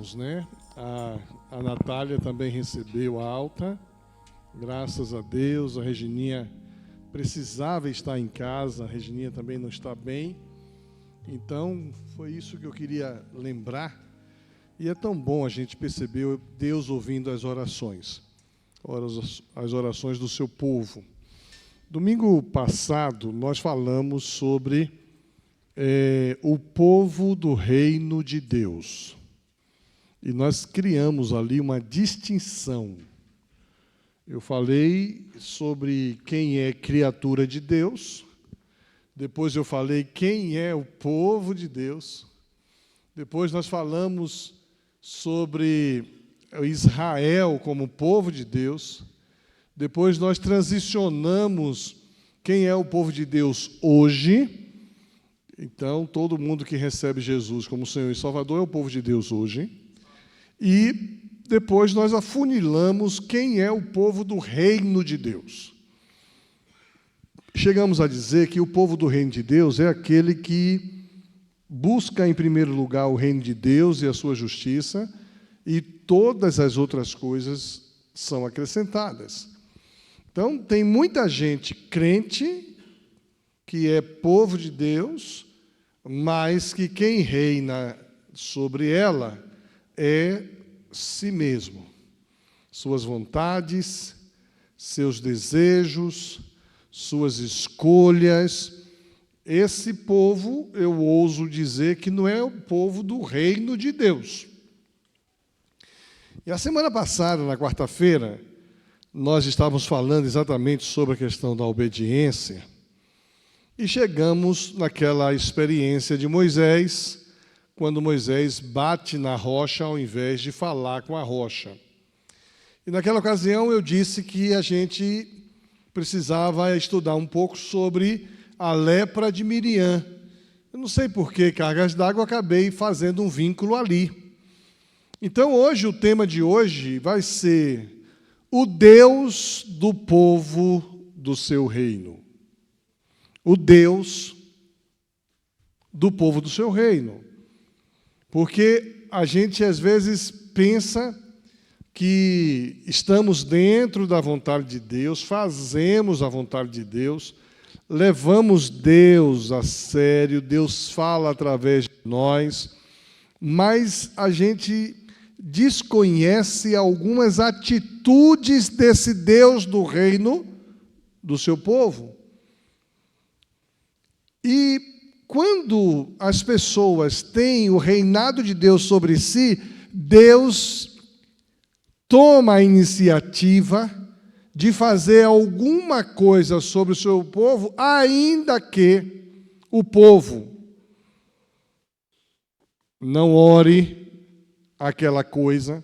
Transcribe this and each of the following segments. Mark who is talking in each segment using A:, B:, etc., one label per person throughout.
A: irmãos, né? A Natália também recebeu alta, graças a Deus. A Regininha precisava estar em casa, a Regininha também não está bem. Então, foi isso que eu queria lembrar. E é tão bom a gente perceber Deus ouvindo as orações do seu povo. Domingo passado, nós falamos sobre o povo do reino de Deus. E nós criamos ali uma distinção. Eu falei sobre quem é criatura de Deus, depois eu falei quem é o povo de Deus, depois nós falamos sobre Israel como povo de Deus, depois nós transicionamos quem é o povo de Deus hoje. Então, todo mundo que recebe Jesus como Senhor e Salvador é o povo de Deus hoje. E depois nós afunilamos quem é o povo do reino de Deus. Chegamos a dizer que o povo do reino de Deus é aquele que busca, em primeiro lugar, o reino de Deus e a sua justiça, e todas as outras coisas são acrescentadas. Então, tem muita gente crente que é povo de Deus, mas que quem reina sobre ela é si mesmo, suas vontades, seus desejos, suas escolhas. Esse povo, eu ouso dizer que não é o povo do reino de Deus. E a semana passada, na quarta-feira, nós estávamos falando exatamente sobre a questão da obediência e chegamos naquela experiência de Moisés, quando Moisés bate na rocha ao invés de falar com a rocha. E naquela ocasião eu disse que a gente precisava estudar um pouco sobre a lepra de Miriam. Eu não sei por que cargas d'água, acabei fazendo um vínculo ali. Então hoje, o tema de hoje vai ser o Deus do povo do seu reino. O Deus do povo do seu reino. Porque a gente, às vezes, pensa que estamos dentro da vontade de Deus, fazemos a vontade de Deus, levamos Deus a sério, Deus fala através de nós, mas a gente desconhece algumas atitudes desse Deus do reino do seu povo. E quando as pessoas têm o reinado de Deus sobre si, Deus toma a iniciativa de fazer alguma coisa sobre o seu povo, ainda que o povo não ore aquela coisa,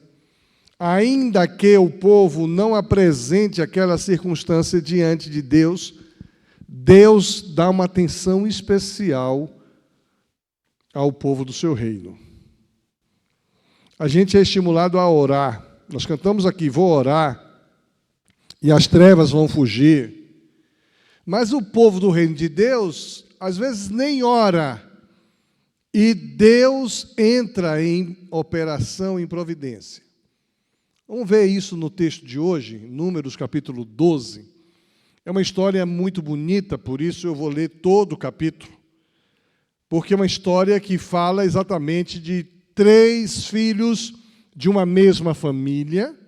A: ainda que o povo não apresente aquela circunstância diante de Deus, Deus dá uma atenção especial ao povo do seu reino. A gente é estimulado a orar. Nós cantamos aqui, vou orar, e as trevas vão fugir. Mas o povo do reino de Deus, às vezes, nem ora. E Deus entra em operação, em providência. Vamos ver isso no texto de hoje, Números capítulo 12. É uma história muito bonita, por isso eu vou ler todo o capítulo, porque é uma história que fala exatamente de 3 filhos de uma mesma família,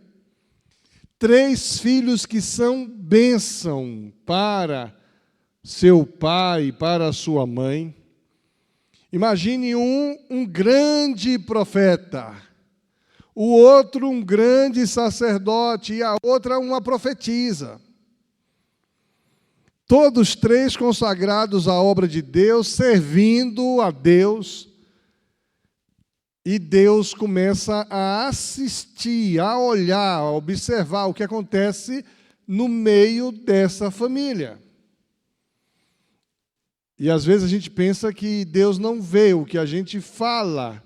A: 3 filhos que são bênção para seu pai, para a sua mãe. Imagine um grande profeta, o outro um grande sacerdote e a outra uma profetisa. Todos 3 consagrados à obra de Deus, servindo a Deus. E Deus começa a assistir, a olhar, a observar o que acontece no meio dessa família. E às vezes a gente pensa que Deus não vê o que a gente fala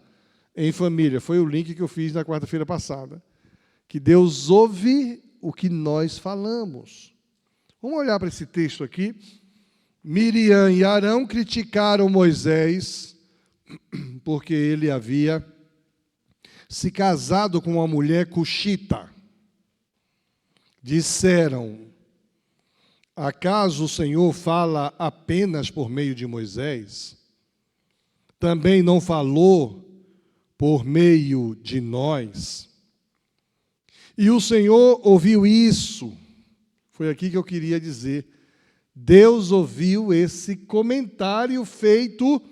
A: em família. Foi o link que eu fiz na quarta-feira passada. Que Deus ouve o que nós falamos. Vamos olhar para esse texto aqui. Miriam e Arão criticaram Moisés porque ele havia se casado com uma mulher cuxita. Disseram: acaso o Senhor fala apenas por meio de Moisés? Também não falou por meio de nós? E o Senhor ouviu isso. Foi aqui que eu queria dizer. Deus ouviu esse comentário feito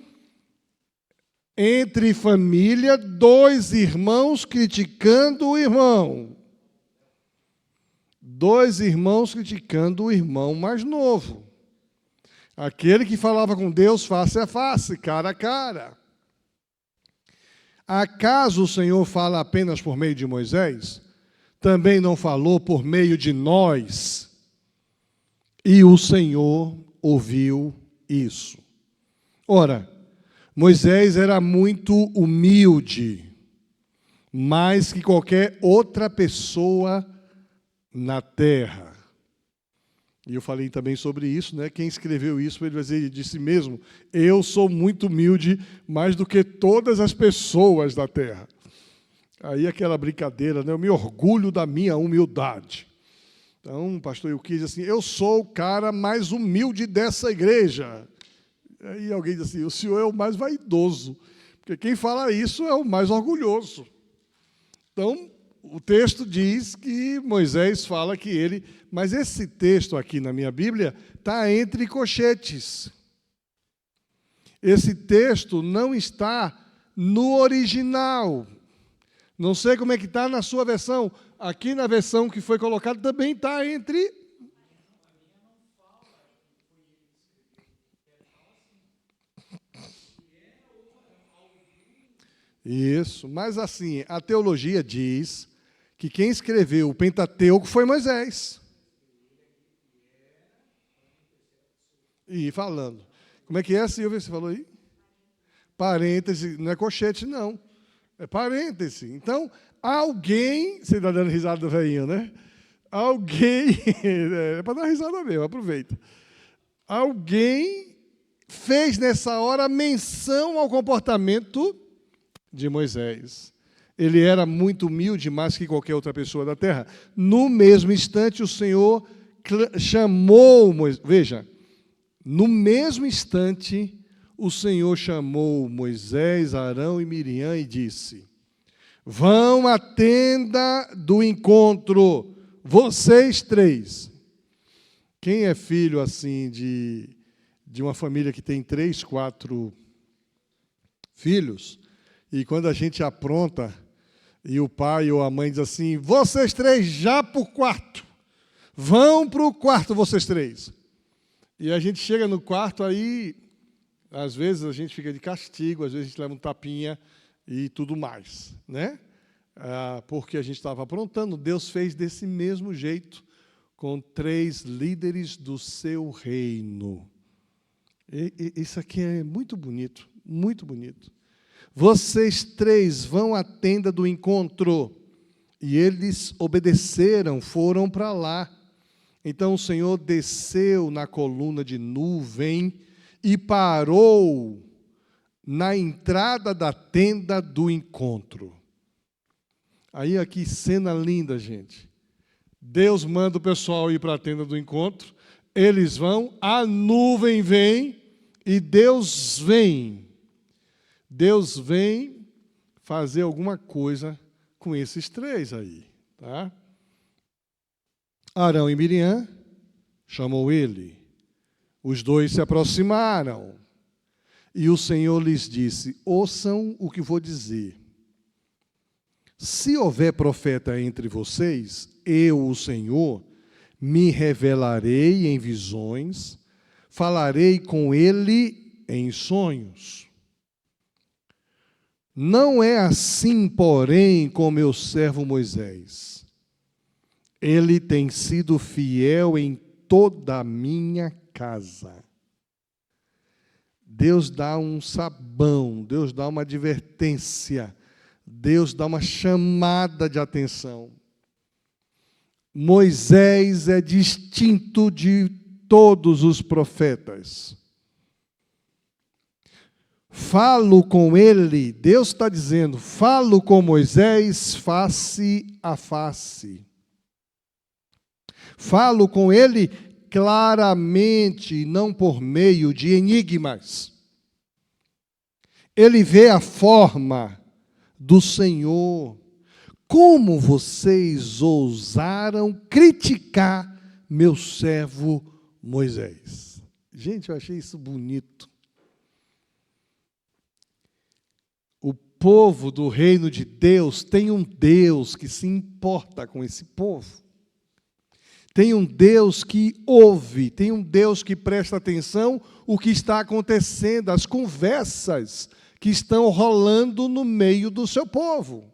A: entre família, dois irmãos criticando o irmão. Dois irmãos criticando o irmão mais novo. Aquele que falava com Deus face a face, cara a cara. Acaso o Senhor fala apenas por meio de Moisés? Também não falou por meio de nós? E o Senhor ouviu isso. Ora, Moisés era muito humilde, mais que qualquer outra pessoa na terra. E eu falei também sobre isso, né? Quem escreveu isso, ele vai dizer de si mesmo: eu sou muito humilde, mais do que todas as pessoas da terra. Aí aquela brincadeira, né? Eu me orgulho da minha humildade. Então, o pastor Euquis diz assim: eu sou o cara mais humilde dessa igreja. Aí alguém diz assim: o senhor é o mais vaidoso, porque quem fala isso é o mais orgulhoso. Então, o texto diz que Moisés fala que ele... Mas esse texto aqui na minha Bíblia está entre colchetes. Esse texto não está no original. Não sei como é que está na sua versão. Aqui na versão que foi colocada também está entre... Isso, mas assim, a teologia diz que quem escreveu o Pentateuco foi Moisés. E falando. Como é que é, Silvia, você falou aí? Parêntese, não é colchete, não. É parêntese. Então, alguém... Você está dando risada do velhinho, né? Alguém... É para dar risada mesmo, aproveita. Alguém fez nessa hora menção ao comportamento de Moisés. Ele era muito humilde, mais que qualquer outra pessoa da terra. No mesmo instante, o Senhor chamou Moisés. Veja, no mesmo instante, o Senhor chamou Moisés, Arão e Miriam e disse: vão à tenda do encontro, vocês três. Quem é filho assim de uma família que tem 3, 4 filhos, e quando a gente apronta, e o pai ou a mãe diz assim: vocês três já para o quarto, vão para o quarto vocês três. E a gente chega no quarto, aí, às vezes a gente fica de castigo, às vezes a gente leva um tapinha e tudo mais, né? Porque a gente estava aprontando. Deus fez desse mesmo jeito com 3 líderes do seu reino. Isso aqui é muito bonito, muito bonito. Vocês 3 vão à tenda do encontro. E eles obedeceram, foram para lá. Então o Senhor desceu na coluna de nuvem e parou na entrada da tenda do encontro. Aí aqui, cena linda, gente. Deus manda o pessoal ir para a tenda do encontro, eles vão, a nuvem vem e Deus vem. Deus vem fazer alguma coisa com esses 3 aí, tá? Arão e Miriam chamou ele. Os 2 se aproximaram. E o Senhor lhes disse: ouçam o que vou dizer. Se houver profeta entre vocês, eu, o Senhor, me revelarei em visões, falarei com ele em sonhos. Não é assim, porém, com meu servo Moisés. Ele tem sido fiel em toda a minha casa. Deus dá um sabão, Deus dá uma advertência, Deus dá uma chamada de atenção. Moisés é distinto de todos os profetas. Falo com ele, Deus está dizendo, falo com Moisés face a face. Falo com ele claramente, não por meio de enigmas. Ele vê a forma do Senhor. Como vocês ousaram criticar meu servo Moisés? Gente, eu achei isso bonito. O povo do reino de Deus tem um Deus que se importa com esse povo. Tem um Deus que ouve, tem um Deus que presta atenção o que está acontecendo, as conversas que estão rolando no meio do seu povo.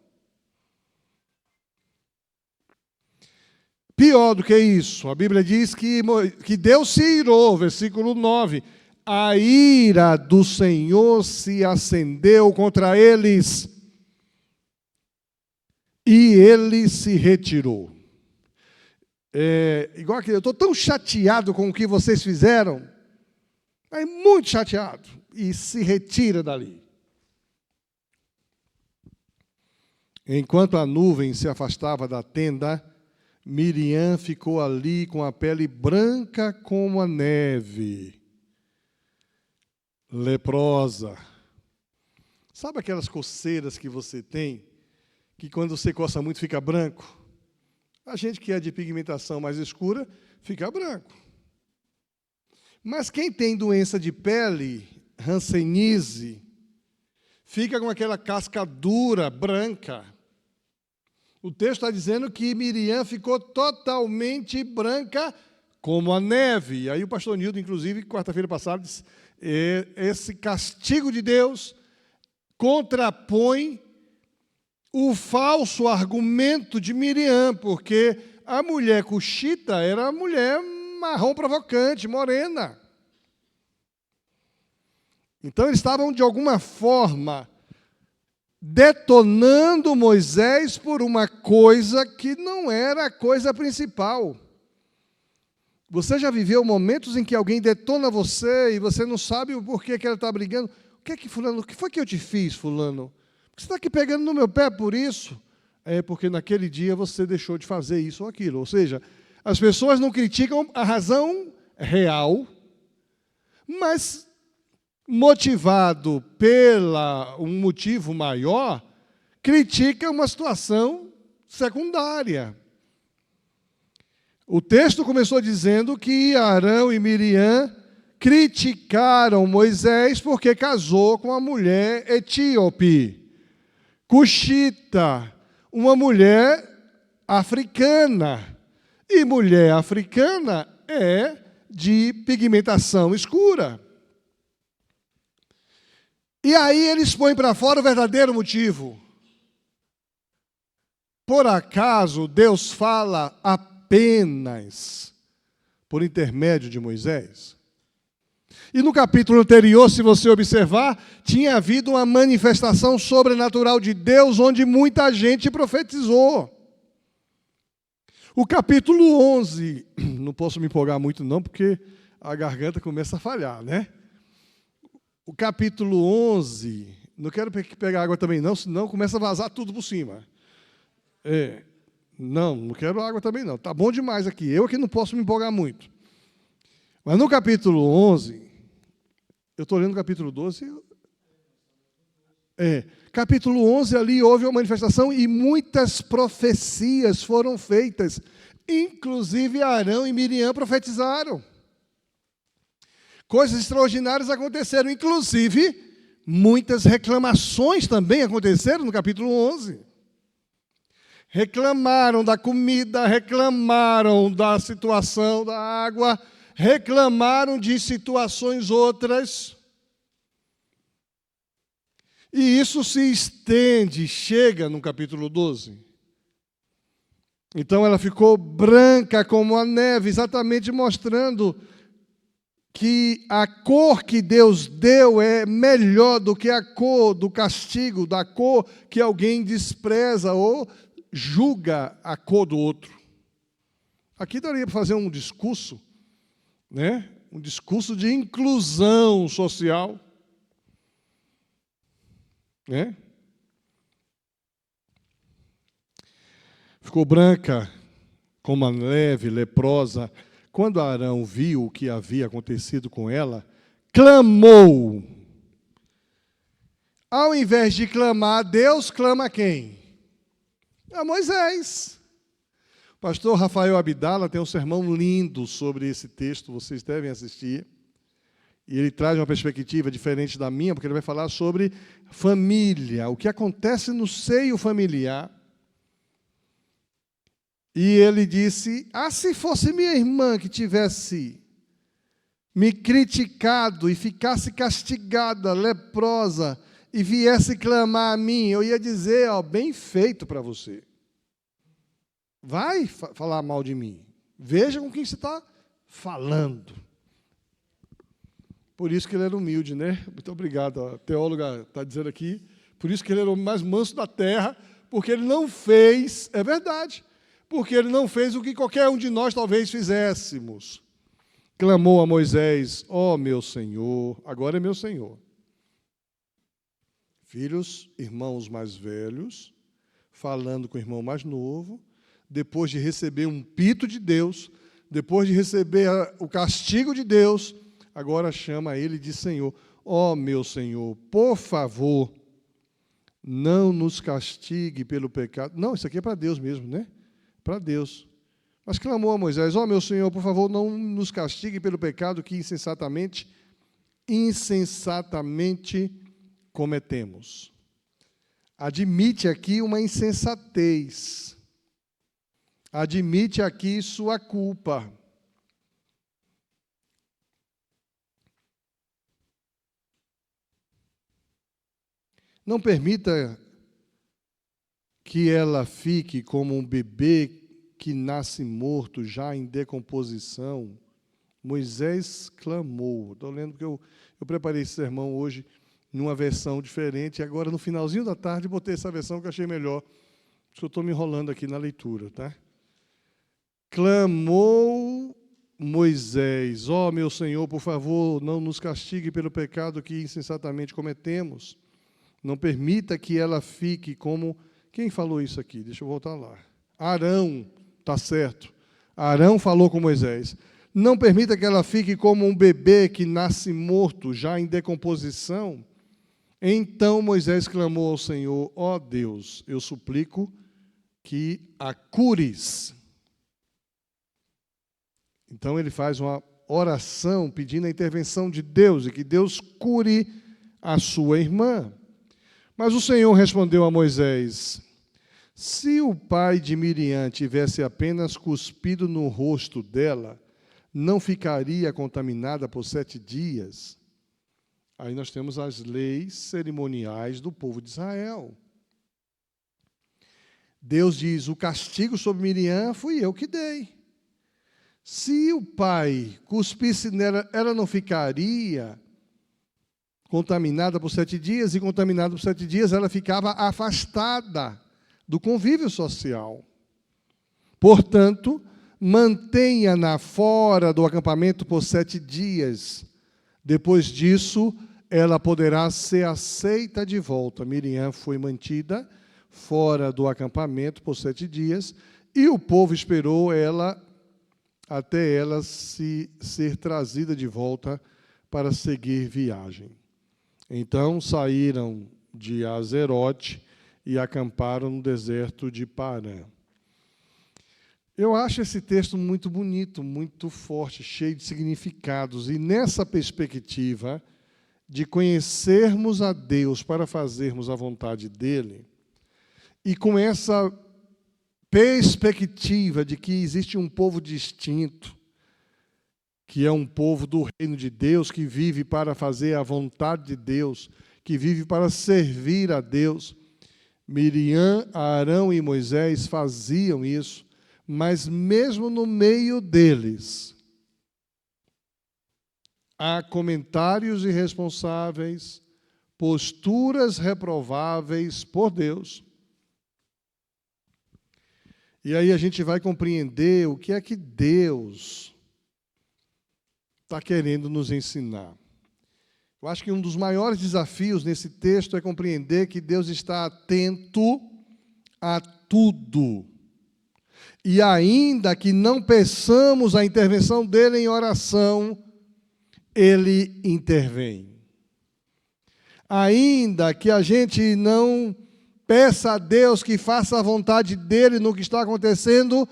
A: Pior do que isso, a Bíblia diz que Deus se irou, versículo 9. A ira do Senhor se acendeu contra eles e ele se retirou. Igual aquele, eu estou tão chateado com o que vocês fizeram, mas muito chateado, e se retira dali. Enquanto a nuvem se afastava da tenda, Miriam ficou ali com a pele branca como a neve, leprosa. Sabe aquelas coceiras que você tem, que quando você coça muito fica branco? A gente que é de pigmentação mais escura, fica branco. Mas quem tem doença de pele, hanseníase, fica com aquela casca dura, branca. O texto está dizendo que Miriam ficou totalmente branca como a neve. E aí o pastor Nildo, inclusive, quarta-feira passada, disse, esse castigo de Deus contrapõe o falso argumento de Miriam, porque a mulher cuxita era a mulher marrom provocante, morena. Então eles estavam, de alguma forma, detonando Moisés por uma coisa que não era a coisa principal. Você já viveu momentos em que alguém detona você e você não sabe o porquê que ela está brigando? O que foi que eu te fiz, fulano? Você está aqui pegando no meu pé por isso? É porque naquele dia você deixou de fazer isso ou aquilo. Ou seja, as pessoas não criticam a razão real, mas motivado pela um motivo maior, critica uma situação secundária. O texto começou dizendo que Arão e Miriam criticaram Moisés porque casou com uma mulher etíope, cuxita, uma mulher africana. E mulher africana é de pigmentação escura. E aí eles põem para fora o verdadeiro motivo. Por acaso Deus fala apenas por intermédio de Moisés? E no capítulo anterior, se você observar, tinha havido uma manifestação sobrenatural de Deus, onde muita gente profetizou. O capítulo 11, não posso me empolgar muito não, porque a garganta começa a falhar, né? O capítulo 11, não quero pegar água também não, senão começa a vazar tudo por cima. Não quero água também não, tá bom demais aqui, eu que não posso me empolgar muito. Mas no capítulo 11, eu estou lendo o capítulo 12, capítulo 11 ali houve uma manifestação e muitas profecias foram feitas, inclusive Arão e Miriam profetizaram. Coisas extraordinárias aconteceram, inclusive muitas reclamações também aconteceram no capítulo 11. Reclamaram da comida, reclamaram da situação da água, reclamaram de situações outras. E isso se estende, chega no capítulo 12. Então ela ficou branca como a neve, exatamente mostrando que a cor que Deus deu é melhor do que a cor do castigo, da cor que alguém despreza ou julga a cor do outro. Aqui daria para fazer um discurso, né? Um discurso de inclusão social. né? Ficou branca como a neve, leprosa. Quando Arão viu o que havia acontecido com ela, clamou. Ao invés de clamar, Deus clama a quem? A Moisés. O pastor Rafael Abdala tem um sermão lindo sobre esse texto, vocês devem assistir. E ele traz uma perspectiva diferente da minha, porque ele vai falar sobre família, o que acontece no seio familiar. E ele disse: se fosse minha irmã que tivesse me criticado e ficasse castigada, leprosa, e viesse clamar a mim, eu ia dizer, bem feito para você. Vai falar mal de mim. Veja com quem você está falando. Por isso que ele era humilde, né? Muito obrigado. A teóloga está dizendo aqui. Por isso que ele era o mais manso da terra, porque ele não fez, é verdade, porque ele não fez o que qualquer um de nós talvez fizéssemos. Clamou a Moisés: meu Senhor, agora é meu Senhor. Filhos, irmãos mais velhos, falando com o irmão mais novo, depois de receber um pito de Deus, depois de receber o castigo de Deus, agora chama ele de Senhor. Meu Senhor, por favor, não nos castigue pelo pecado. Não, isso aqui é para Deus mesmo, né? Para Deus. Mas clamou a Moisés: meu Senhor, por favor, não nos castigue pelo pecado que insensatamente cometemos. Admite aqui uma insensatez. Admite aqui sua culpa. Não permita que ela fique como um bebê que nasce morto, já em decomposição. Moisés clamou. Estou lendo porque eu preparei esse sermão hoje numa versão diferente, e agora, no finalzinho da tarde, botei essa versão que eu achei melhor. Por isso eu estou me enrolando aqui na leitura, tá? Clamou Moisés: meu Senhor, por favor, não nos castigue pelo pecado que insensatamente cometemos. Não permita que ela fique como... Quem falou isso aqui? Deixa eu voltar lá. Arão, está certo. Arão falou com Moisés: não permita que ela fique como um bebê que nasce morto, já em decomposição. Então Moisés clamou ao Senhor: Deus, eu suplico que a cures. Então ele faz uma oração pedindo a intervenção de Deus e que Deus cure a sua irmã. Mas o Senhor respondeu a Moisés: se o pai de Miriam tivesse apenas cuspido no rosto dela, não ficaria contaminada por 7 dias? Aí nós temos as leis cerimoniais do povo de Israel. Deus diz: o castigo sobre Miriam fui eu que dei. Se o pai cuspisse nela, ela não ficaria contaminada por 7 dias, e contaminada por 7 dias ela ficava afastada do convívio social. Portanto, mantenha-na fora do acampamento por 7 dias. Depois disso, ela poderá ser aceita de volta. Miriam foi mantida fora do acampamento por 7 dias, e o povo esperou ela até ela ser trazida de volta para seguir viagem. Então saíram de Azerote e acamparam no deserto de Parã. Eu acho esse texto muito bonito, muito forte, cheio de significados. E nessa perspectiva de conhecermos a Deus para fazermos a vontade dEle, e com essa perspectiva de que existe um povo distinto, que é um povo do reino de Deus, que vive para fazer a vontade de Deus, que vive para servir a Deus. Miriam, Arão e Moisés faziam isso, mas mesmo no meio deles, há comentários irresponsáveis, posturas reprováveis por Deus. E aí a gente vai compreender o que é que Deus está querendo nos ensinar. Eu acho que um dos maiores desafios nesse texto é compreender que Deus está atento a tudo. E ainda que não peçamos a intervenção dele em oração, ele intervém. Ainda que a gente não peça a Deus que faça a vontade dele no que está acontecendo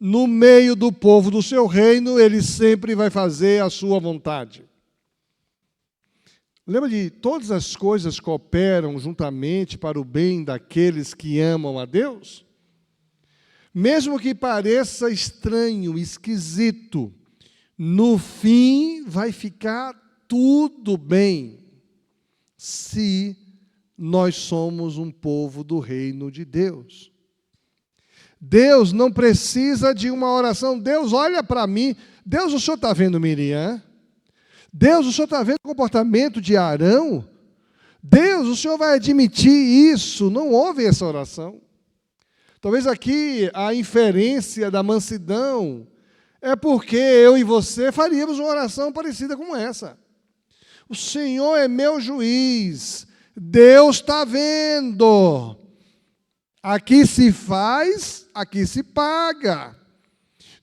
A: no meio do povo do seu reino, ele sempre vai fazer a sua vontade. Lembra de todas as coisas cooperam juntamente para o bem daqueles que amam a Deus? Mesmo que pareça estranho, esquisito, no fim vai ficar tudo bem, se nós somos um povo do reino de Deus. Deus não precisa de uma oração. Deus, olha para mim. Deus, o Senhor está vendo Miriam? Deus, o Senhor está vendo o comportamento de Arão? Deus, o Senhor vai admitir isso? Não houve essa oração. Talvez aqui a inferência da mansidão é porque eu e você faríamos uma oração parecida com essa. O Senhor é meu juiz. Deus está vendo. Aqui se faz, aqui se paga.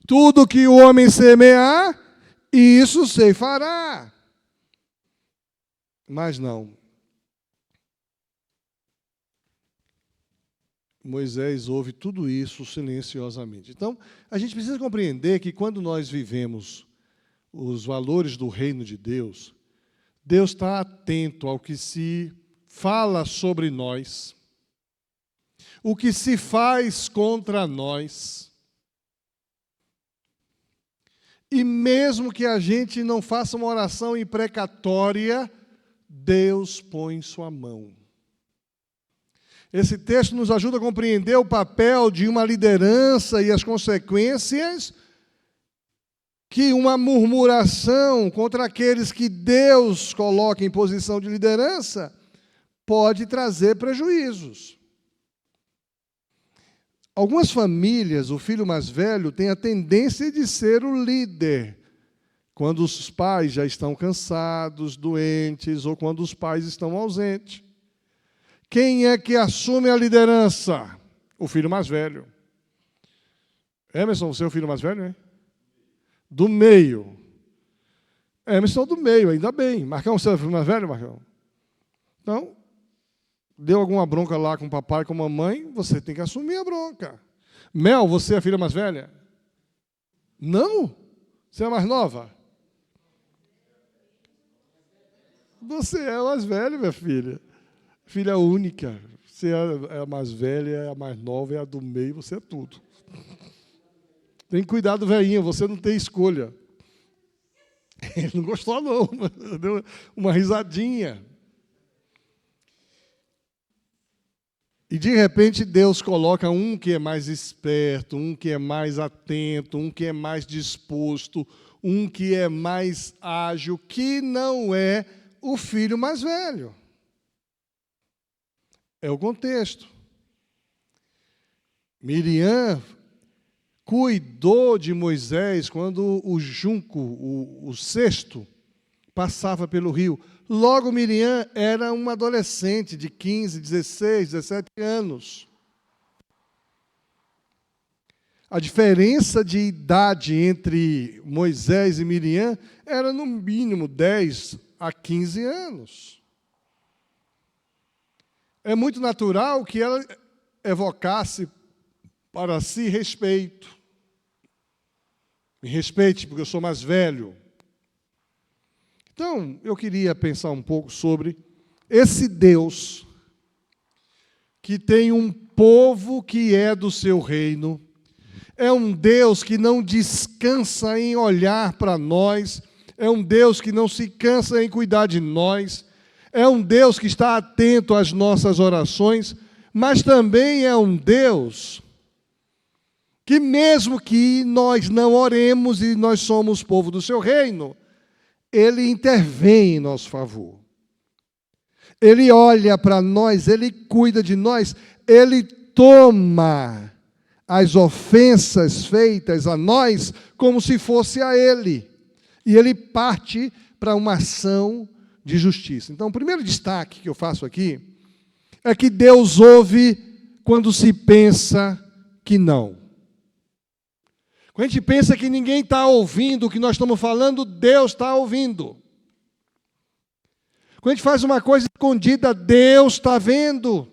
A: Tudo que o homem semear, isso se fará. Mas não. Moisés ouve tudo isso silenciosamente. Então, a gente precisa compreender que quando nós vivemos os valores do reino de Deus, Deus está atento ao que se fala sobre nós, o que se faz contra nós. E mesmo que a gente não faça uma oração imprecatória, Deus põe sua mão. Esse texto nos ajuda a compreender o papel de uma liderança e as consequências que uma murmuração contra aqueles que Deus coloca em posição de liderança pode trazer prejuízos. Algumas famílias, o filho mais velho tem a tendência de ser o líder, quando os pais já estão cansados, doentes, ou quando os pais estão ausentes. Quem é que assume a liderança? O filho mais velho. Emerson, você é o filho mais velho, né? Do meio. Emerson do meio, ainda bem. Marcão, você é o filho mais velho, Marcão? Então, deu alguma bronca lá com o papai e com a mamãe, você tem que assumir a bronca. Mel, você é a filha mais velha? Não? Você é a mais nova? Você é a mais velha, minha filha. Filha única. Você é a mais velha, é a mais nova, é a do meio, você é tudo. Tem que cuidar do velhinho, você não tem escolha. Ele não gostou, não. Deu uma risadinha. E, de repente, Deus coloca um que é mais esperto, um que é mais atento, um que é mais disposto, um que é mais ágil, que não é o filho mais velho. É o contexto. Miriam cuidou de Moisés quando o junco, o cesto, passava pelo rio. Logo, Miriam era uma adolescente de 15, 16, 17 anos. A diferença de idade entre Moisés e Miriam era, no mínimo, 10 a 15 anos. É muito natural que ela evocasse para si respeito. Me respeite, porque eu sou mais velho. Então, eu queria pensar um pouco sobre esse Deus que tem um povo que é do seu reino. É um Deus que não descansa em olhar para nós. É um Deus que não se cansa em cuidar de nós. É um Deus que está atento às nossas orações, mas também é um Deus que, mesmo que nós não oremos e nós somos povo do seu reino, Ele intervém em nosso favor. Ele olha para nós, Ele cuida de nós, Ele toma as ofensas feitas a nós como se fosse a Ele. E Ele parte para uma ação de justiça. Então, o primeiro destaque que eu faço aqui é que Deus ouve quando se pensa que não. Quando a gente pensa que ninguém está ouvindo o que nós estamos falando, Deus está ouvindo. Quando a gente faz uma coisa escondida, Deus está vendo.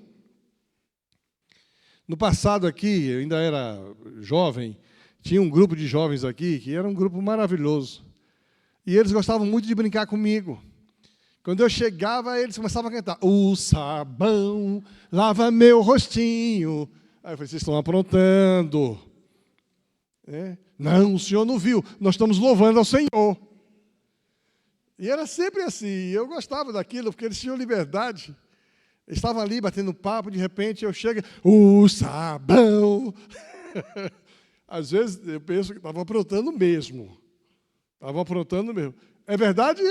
A: No passado aqui, eu ainda era jovem, tinha um grupo de jovens aqui, que era um grupo maravilhoso. E eles gostavam muito de brincar comigo. Quando eu chegava, eles começavam a cantar: o sabão lava meu rostinho. Aí eu falei: vocês estão aprontando. Não, o senhor não viu, nós estamos louvando ao Senhor. E era sempre assim, eu gostava daquilo, porque eles tinham liberdade. Eles estavam ali batendo papo, de repente eu chego: o sabão. Às vezes eu penso que estavam aprontando mesmo. Estavam aprontando mesmo. É verdade?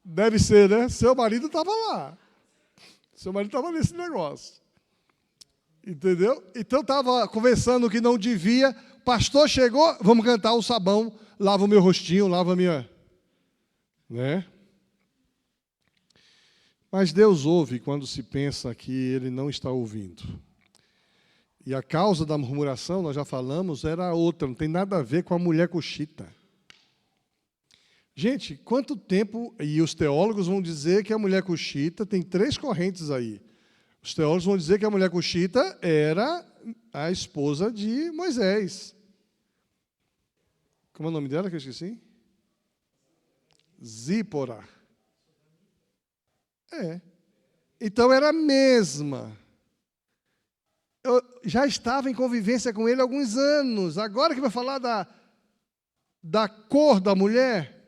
A: Deve ser, né? Seu marido estava lá. Seu marido estava nesse negócio. Entendeu? Então estava conversando o que não devia. O pastor chegou, vamos cantar o sabão, lava o meu rostinho, lava a minha. Né? Mas Deus ouve quando se pensa que Ele não está ouvindo. E a causa da murmuração, nós já falamos, era outra, não tem nada a ver com a mulher cuxita. Gente, quanto tempo, e os teólogos vão dizer que a mulher cuxita, tem 3 correntes aí. Os teólogos vão dizer que a mulher cuxita era a esposa de Moisés. Como é o nome dela que eu esqueci? Zípora. Então era a mesma. Eu já estava em convivência com ele há alguns anos. Agora que vai falar da cor da mulher.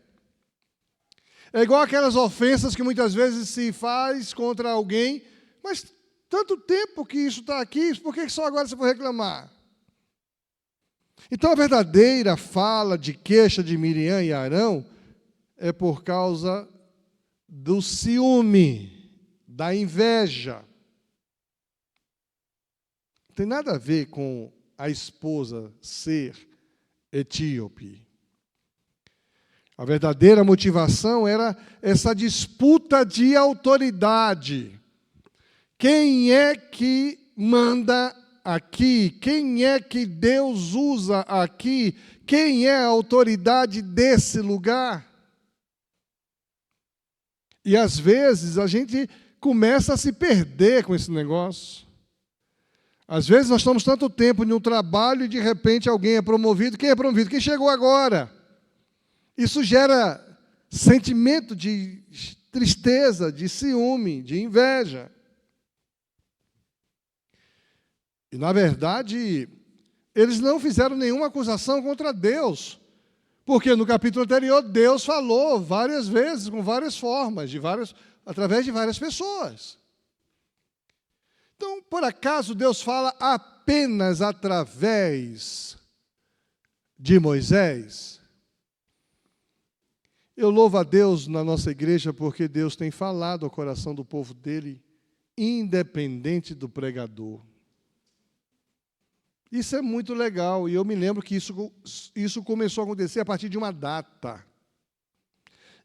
A: É igual aquelas ofensas que muitas vezes se faz contra alguém, mas tanto tempo que isso está aqui, por que só agora você foi reclamar? Então a verdadeira fala de queixa de Miriam e Arão é por causa do ciúme, da inveja. Não tem nada a ver com a esposa ser etíope. A verdadeira motivação era essa disputa de autoridade. Quem é que manda aqui? Quem é que Deus usa aqui? Quem é a autoridade desse lugar? E às vezes a gente começa a se perder com esse negócio. Às vezes nós estamos tanto tempo em um trabalho e de repente alguém é promovido. Quem é promovido? Quem chegou agora? Isso gera sentimento de tristeza, de ciúme, de inveja. E, na verdade, eles não fizeram nenhuma acusação contra Deus. Porque no capítulo anterior, Deus falou várias vezes, com várias formas, através de várias pessoas. Então, por acaso, Deus fala apenas através de Moisés? Eu louvo a Deus na nossa igreja porque Deus tem falado ao coração do povo dele, independente do pregador. Isso é muito legal, e eu me lembro que isso começou a acontecer a partir de uma data.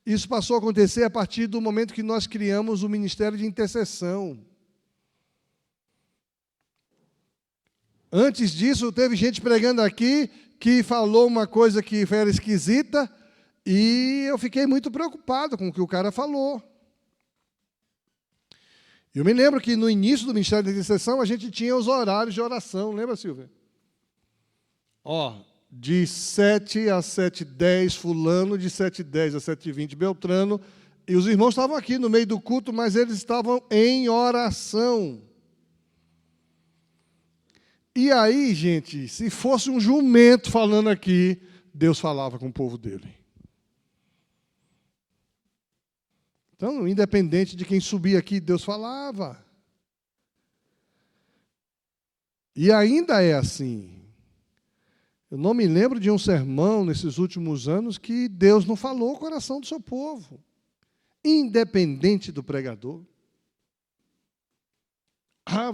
A: Isso passou a acontecer a partir do momento que nós criamos o Ministério de Intercessão. Antes disso, teve gente pregando aqui que falou uma coisa que era esquisita, e eu fiquei muito preocupado com o que o cara falou. Eu me lembro que no início do Ministério de Intercessão, a gente tinha os horários de oração, lembra, Silvia? De 7 a 7h10, fulano, de 7h10 a 7h20, Beltrano, e os irmãos estavam aqui no meio do culto, mas eles estavam em oração. E aí, gente, se fosse um jumento falando aqui, Deus falava com o povo dele. Então, independente de quem subia aqui, Deus falava. E ainda é assim. Eu não me lembro de um sermão nesses últimos anos que Deus não falou o coração do seu povo, independente do pregador.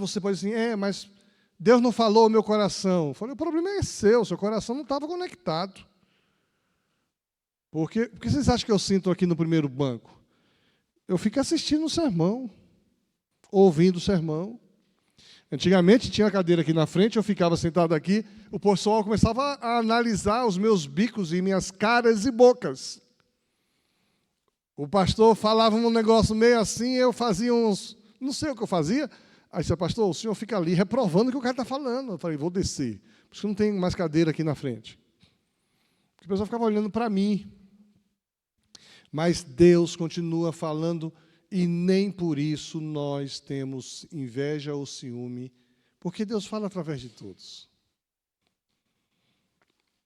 A: Você pode dizer, mas Deus não falou o meu coração. Eu falei, o problema é seu coração não estava conectado. Por que vocês acham que eu sinto aqui no primeiro banco? Eu fico assistindo o sermão, ouvindo o sermão. Antigamente tinha a cadeira aqui na frente, eu ficava sentado aqui, o pessoal começava a analisar os meus bicos e minhas caras e bocas. O pastor falava um negócio meio assim, eu fazia uns... Não sei o que eu fazia. Aí disse, pastor, o senhor fica ali reprovando o que o cara está falando. Eu falei, vou descer. Por isso que não tem mais cadeira aqui na frente. Porque o pessoal ficava olhando para mim. Mas Deus continua falando, e nem por isso nós temos inveja ou ciúme, porque Deus fala através de todos.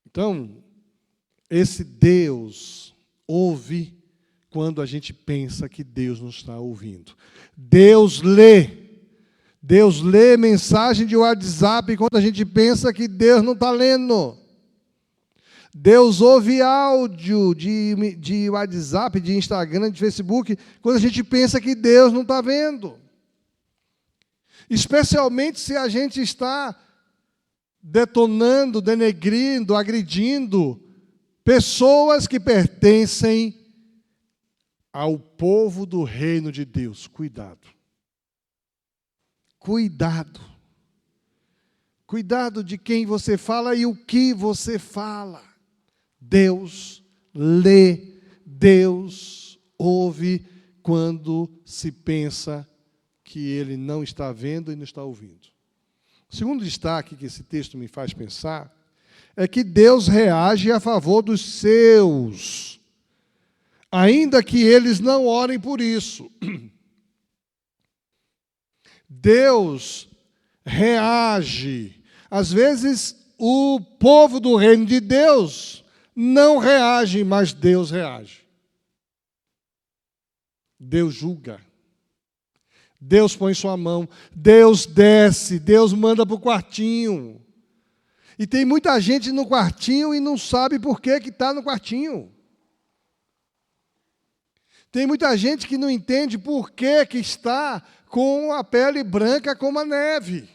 A: Então, esse Deus ouve quando a gente pensa que Deus não está ouvindo. Deus lê mensagem de WhatsApp quando a gente pensa que Deus não está lendo. Deus ouve áudio de WhatsApp, de Instagram, de Facebook, quando a gente pensa que Deus não está vendo. Especialmente se a gente está detonando, denegrindo, agredindo pessoas que pertencem ao povo do reino de Deus. Cuidado. Cuidado. Cuidado de quem você fala e o que você fala. Deus lê, Deus ouve quando se pensa que Ele não está vendo e não está ouvindo. O segundo destaque que esse texto me faz pensar é que Deus reage a favor dos seus, ainda que eles não orem por isso. Deus reage. Às vezes, o povo do reino de Deus não reage, mas Deus reage. Deus julga. Deus põe sua mão. Deus desce. Deus manda para o quartinho. E tem muita gente no quartinho e não sabe por que está no quartinho. Tem muita gente que não entende por que está com a pele branca como a neve.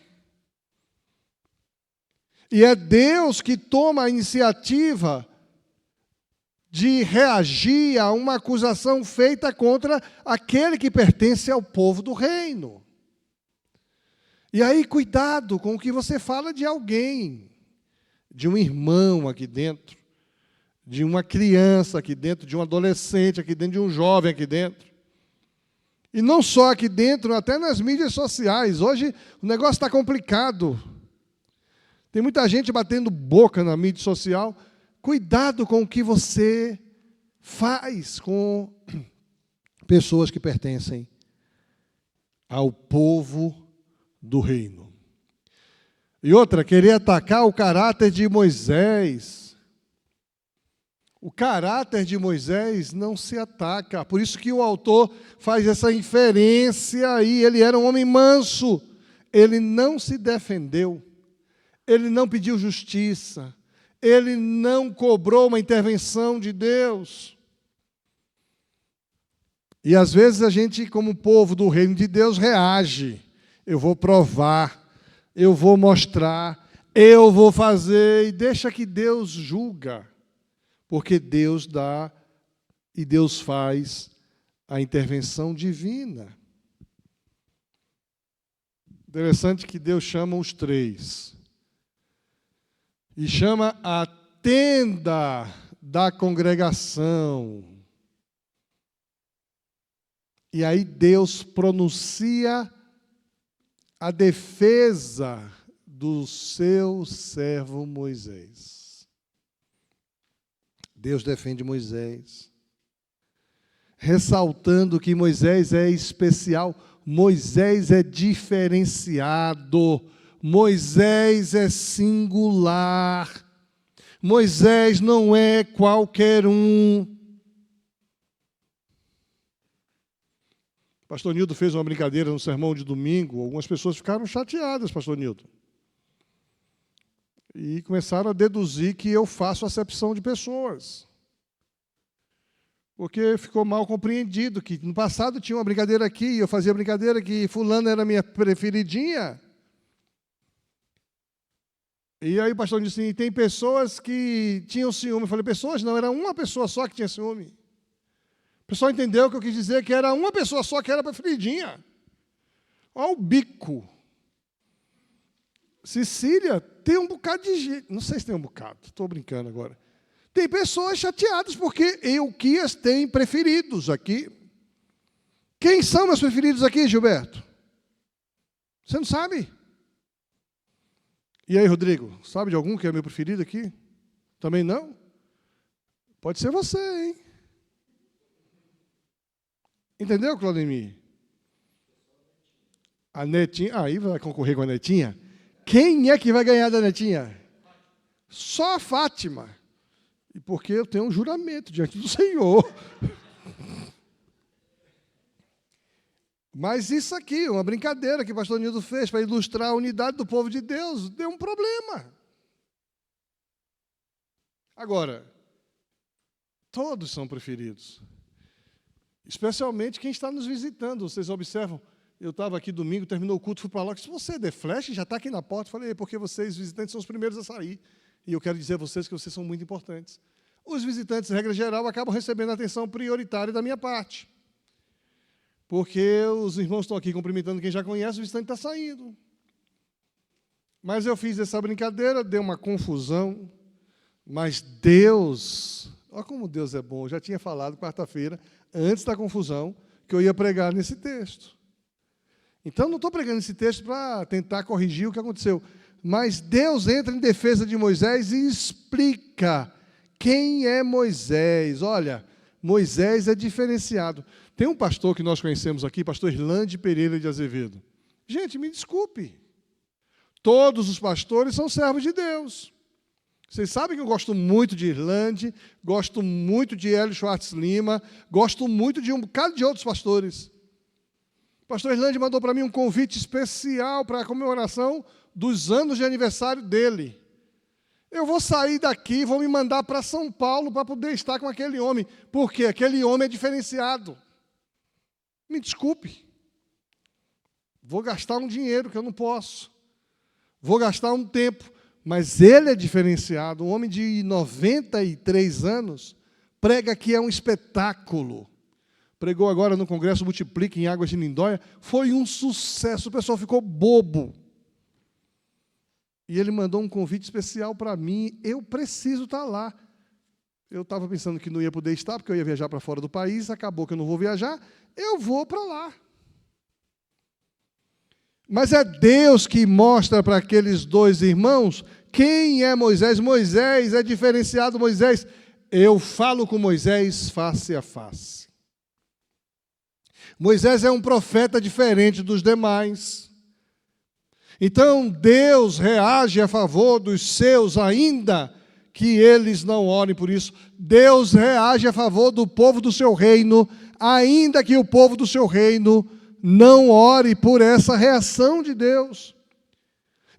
A: E é Deus que toma a iniciativa de reagir a uma acusação feita contra aquele que pertence ao povo do reino. E aí, cuidado com o que você fala de alguém, de um irmão aqui dentro, de uma criança aqui dentro, de um adolescente aqui dentro, de um jovem aqui dentro. E não só aqui dentro, até nas mídias sociais. Hoje o negócio está complicado. Tem muita gente batendo boca na mídia social. Cuidado com o que você faz com pessoas que pertencem ao povo do reino. E outra, querer atacar o caráter de Moisés. O caráter de Moisés não se ataca. Por isso que o autor faz essa inferência aí. Ele era um homem manso. Ele não se defendeu. Ele não pediu justiça. Ele não cobrou uma intervenção de Deus. E às vezes a gente, como povo do reino de Deus, reage. Eu vou provar, eu vou mostrar, eu vou fazer, e deixa que Deus julga. Porque Deus dá e Deus faz a intervenção divina. Interessante que Deus chama os três. E chama a tenda da congregação. E aí Deus pronuncia a defesa do seu servo Moisés. Deus defende Moisés, ressaltando que Moisés é especial, Moisés é diferenciado, Moisés é singular, Moisés não é qualquer um. Pastor Nildo fez uma brincadeira no sermão de domingo, algumas pessoas ficaram chateadas, pastor Nildo. E começaram a deduzir que eu faço acepção de pessoas. Porque ficou mal compreendido, que no passado tinha uma brincadeira aqui, eu fazia brincadeira que fulano era minha preferidinha. E aí o pastor disse assim, tem pessoas que tinham ciúme. Eu falei, pessoas não, era uma pessoa só que tinha ciúme. O pessoal entendeu que eu quis dizer que era uma pessoa só que era preferidinha. Olha o bico. Sicília tem um bocado de gente. Não sei se tem um bocado, estou brincando agora. Tem pessoas chateadas porque Euquias tem preferidos aqui. Quem são meus preferidos aqui, Gilberto? Você não sabe? E aí, Rodrigo, sabe de algum que é meu preferido aqui? Também não? Pode ser você, hein? Entendeu, Claudemir? A Netinha, aí vai concorrer com a Netinha? Quem é que vai ganhar da Netinha? Só a Fátima. E porque eu tenho um juramento diante do Senhor. Mas isso aqui, uma brincadeira que o pastor Nildo fez para ilustrar a unidade do povo de Deus, deu um problema. Agora, todos são preferidos. Especialmente quem está nos visitando. Vocês observam, eu estava aqui domingo, terminou o culto, fui para lá, se você é The Flash, já está aqui na porta, falei, é porque vocês, visitantes, são os primeiros a sair. E eu quero dizer a vocês que vocês são muito importantes. Os visitantes, regra geral, acabam recebendo a atenção prioritária da minha parte. Porque os irmãos estão aqui cumprimentando quem já conhece, o visitante está saindo. Mas eu fiz essa brincadeira, deu uma confusão, mas Deus, olha como Deus é bom, eu já tinha falado quarta-feira, antes da confusão, que eu ia pregar nesse texto. Então, não estou pregando esse texto para tentar corrigir o que aconteceu, mas Deus entra em defesa de Moisés e explica quem é Moisés. Olha, Moisés é diferenciado. Tem um pastor que nós conhecemos aqui, pastor Irlande Pereira de Azevedo. Gente, me desculpe. Todos os pastores são servos de Deus. Vocês sabem que eu gosto muito de Irlande, gosto muito de Hélio Schwartz Lima, gosto muito de um bocado de outros pastores. O pastor Irlande mandou para mim um convite especial para a comemoração dos anos de aniversário dele. Eu vou sair daqui, vou me mandar para São Paulo para poder estar com aquele homem, porque aquele homem é diferenciado. Me desculpe. Vou gastar um dinheiro que eu não posso. Vou gastar um tempo, mas ele é diferenciado. Um homem de 93 anos prega que é um espetáculo. Pregou agora no Congresso Multiplica em Águas de Lindóia. Foi um sucesso, o pessoal ficou bobo. E ele mandou um convite especial para mim. Eu preciso estar lá. Eu estava pensando que não ia poder estar, porque eu ia viajar para fora do país. Acabou que eu não vou viajar. Eu vou para lá. Mas é Deus que mostra para aqueles dois irmãos quem é Moisés. Moisés é diferenciado. Moisés, eu falo com Moisés face a face. Moisés é um profeta diferente dos demais. Então, Deus reage a favor dos seus, ainda que eles não orem por isso. Deus reage a favor do povo do seu reino, ainda que o povo do seu reino não ore por essa reação de Deus.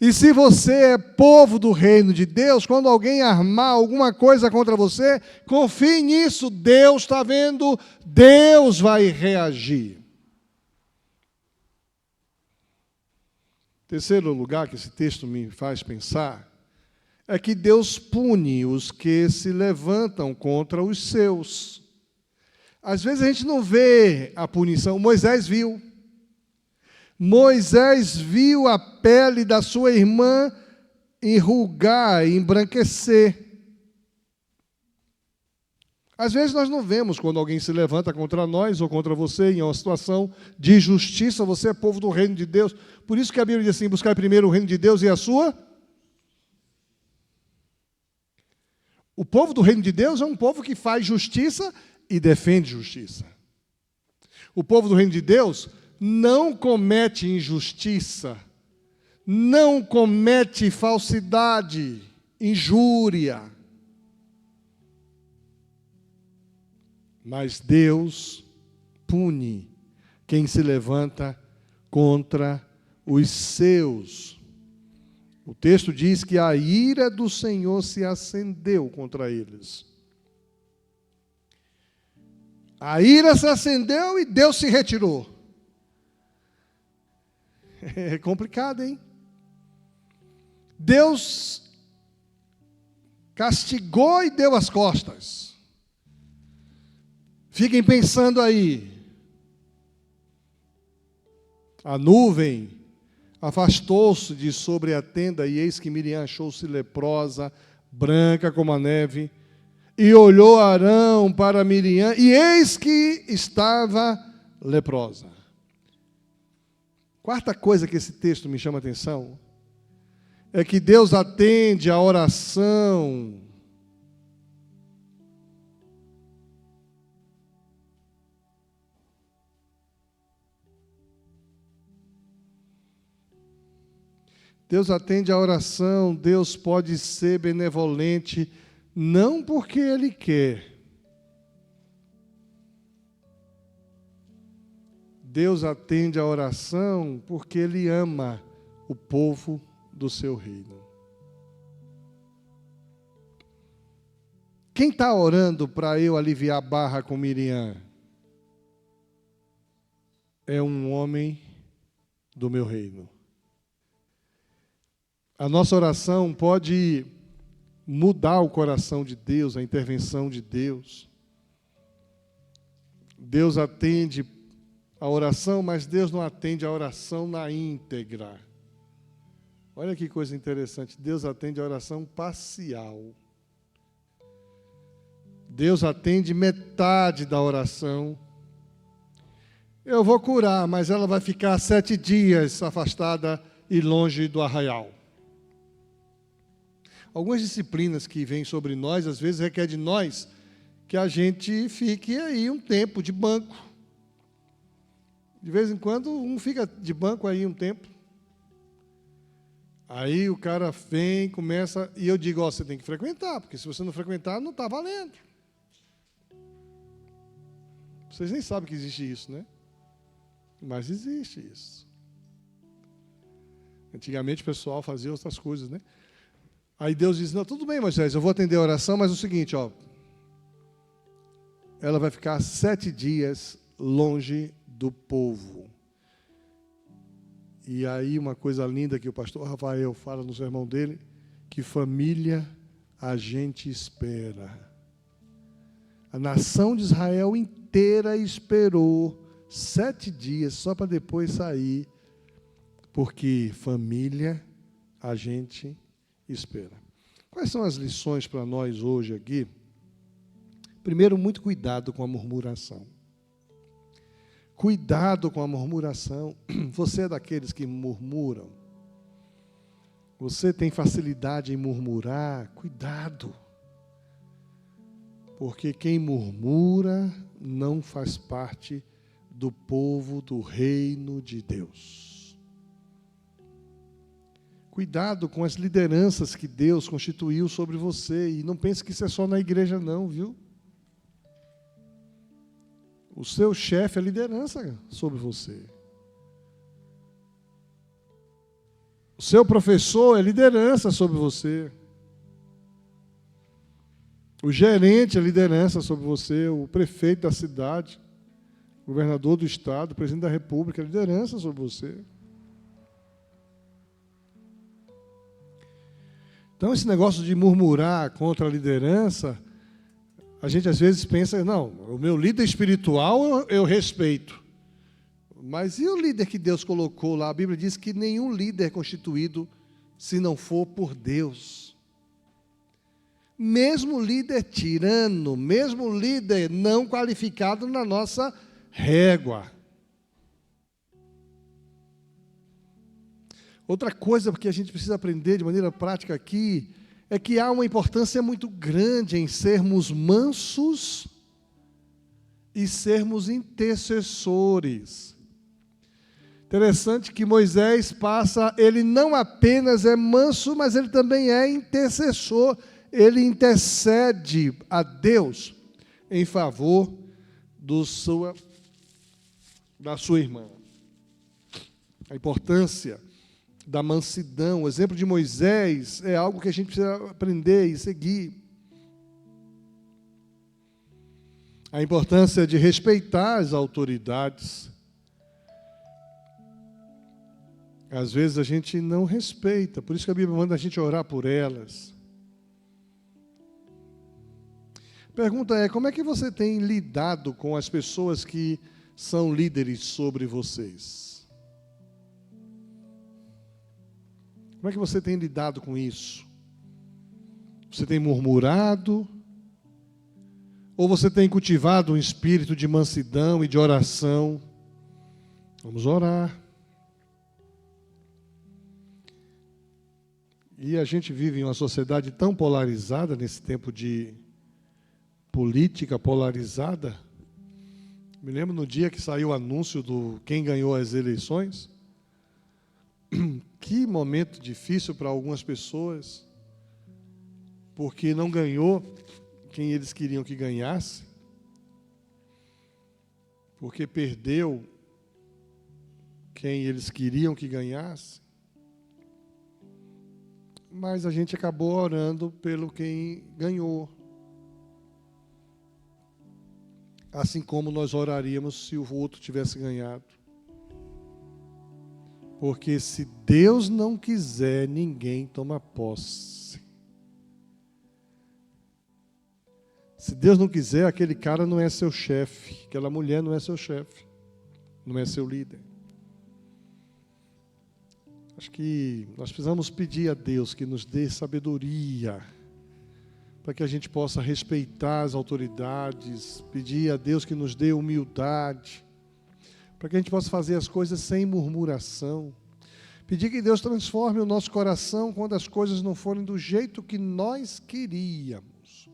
A: E se você é povo do reino de Deus, quando alguém armar alguma coisa contra você, confie nisso, Deus está vendo, Deus vai reagir. Terceiro lugar que esse texto me faz pensar é que Deus pune os que se levantam contra os seus. Às vezes a gente não vê a punição. Moisés viu. Moisés viu a pele da sua irmã enrugar, embranquecer. Às vezes nós não vemos quando alguém se levanta contra nós ou contra você em uma situação de injustiça. Você é povo do reino de Deus. Por isso que a Bíblia diz assim, buscar primeiro o reino de Deus e a sua. O povo do reino de Deus é um povo que faz justiça e defende justiça. O povo do reino de Deus não comete injustiça, não comete falsidade, injúria. Mas Deus pune quem se levanta contra os seus. O texto diz que a ira do Senhor se acendeu contra eles. A ira se acendeu e Deus se retirou. É complicado, hein? Deus castigou e deu as costas. Fiquem pensando aí. A nuvem afastou-se de sobre a tenda, e eis que Miriam achou-se leprosa, branca como a neve, e olhou Arão para Miriam, e eis que estava leprosa. Quarta coisa que esse texto me chama a atenção é que Deus atende a oração Deus atende a oração, Deus pode ser benevolente, não porque Ele quer. Deus atende a oração porque Ele ama o povo do seu reino. Quem está orando para eu aliviar a barra com Miriam? É um homem do meu reino. A nossa oração pode mudar o coração de Deus, a intervenção de Deus. Deus atende a oração, mas Deus não atende a oração na íntegra. Olha que coisa interessante, Deus atende a oração parcial. Deus atende metade da oração. Eu vou curar, mas ela vai ficar 7 dias afastada e longe do arraial. Algumas disciplinas que vêm sobre nós, às vezes requer de nós que a gente fique aí um tempo de banco. De vez em quando, um fica de banco aí um tempo. Aí o cara vem, começa, e eu digo, você tem que frequentar, porque se você não frequentar, não está valendo. Vocês nem sabem que existe isso, né? Mas existe isso. Antigamente o pessoal fazia outras coisas, né? Aí Deus diz, não, tudo bem, Moisés, eu vou atender a oração, mas é o seguinte, ela vai ficar 7 dias longe do povo. E aí uma coisa linda que o pastor Rafael fala no sermão dele, que família a gente espera. A nação de Israel inteira esperou 7 dias só para depois sair, porque família a gente espera. Quais são as lições para nós hoje aqui? Primeiro, muito cuidado com a murmuração. Cuidado com a murmuração. Você é daqueles que murmuram? Você tem facilidade em murmurar? Cuidado. Porque quem murmura não faz parte do povo do reino de Deus. Cuidado com as lideranças que Deus constituiu sobre você. E não pense que isso é só na igreja não, viu? O seu chefe é liderança sobre você. O seu professor é liderança sobre você. O gerente é liderança sobre você. O prefeito da cidade, o governador do estado, o presidente da república é liderança sobre você. Então, esse negócio de murmurar contra a liderança, a gente às vezes pensa, não, o meu líder espiritual eu respeito. Mas e o líder que Deus colocou lá? A Bíblia diz que nenhum líder é constituído se não for por Deus. Mesmo líder tirano, mesmo líder não qualificado na nossa régua. Outra coisa que a gente precisa aprender de maneira prática aqui é que há uma importância muito grande em sermos mansos e sermos intercessores. Interessante que Moisés passa, ele não apenas é manso, mas ele também é intercessor. Ele intercede a Deus em favor da sua irmã. A importância da mansidão, o exemplo de Moisés é algo que a gente precisa aprender e seguir. A importância de respeitar as autoridades. Às vezes a gente não respeita, por isso que a Bíblia manda a gente orar por elas. Pergunta é, como é que você tem lidado com as pessoas que são líderes sobre vocês? Como é que você tem lidado com isso? Você tem murmurado? Ou você tem cultivado um espírito de mansidão e de oração? Vamos orar. E a gente vive em uma sociedade tão polarizada, nesse tempo de política polarizada. Me lembro no dia que saiu o anúncio do quem ganhou as eleições. Que momento difícil para algumas pessoas, porque não ganhou quem eles queriam que ganhasse, porque perdeu quem eles queriam que ganhasse. Mas a gente acabou orando pelo quem ganhou. Assim como nós oraríamos se o outro tivesse ganhado. Porque se Deus não quiser, ninguém toma posse. Se Deus não quiser, aquele cara não é seu chefe, aquela mulher não é seu chefe, não é seu líder. Acho que nós precisamos pedir a Deus que nos dê sabedoria, para que a gente possa respeitar as autoridades, pedir a Deus que nos dê humildade, para que a gente possa fazer as coisas sem murmuração, pedir que Deus transforme o nosso coração quando as coisas não forem do jeito que nós queríamos.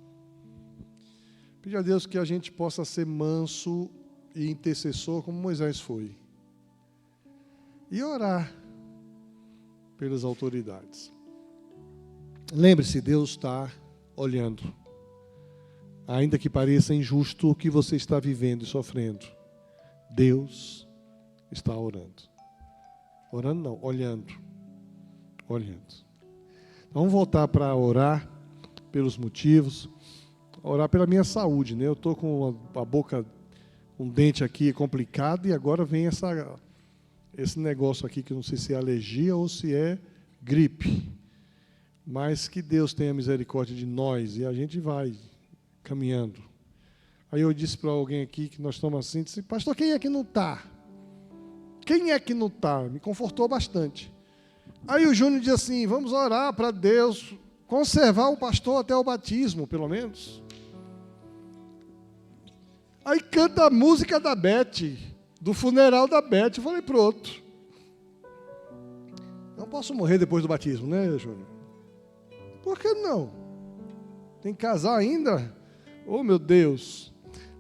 A: Pedir a Deus que a gente possa ser manso e intercessor como Moisés foi. E orar pelas autoridades. Lembre-se, Deus está olhando. Ainda que pareça injusto o que você está vivendo e sofrendo, Deus está orando. Orando não, olhando. Olhando. Vamos voltar para orar pelos motivos, orar pela minha saúde, né? Eu estou com a boca, um dente aqui complicado e agora vem esse negócio aqui que eu não sei se é alergia ou se é gripe. Mas que Deus tenha misericórdia de nós e a gente vai caminhando. Aí eu disse para alguém aqui que nós estamos assim, disse, pastor, quem é que não está? Quem é que não está? Me confortou bastante. Aí o Júnior disse assim, vamos orar para Deus conservar o pastor até o batismo, pelo menos. Aí canta a música da Beth, do funeral da Beth. Eu falei, pronto. Não posso morrer depois do batismo, né, Júnior? Por que não? Tem que casar ainda? Oh, meu Deus.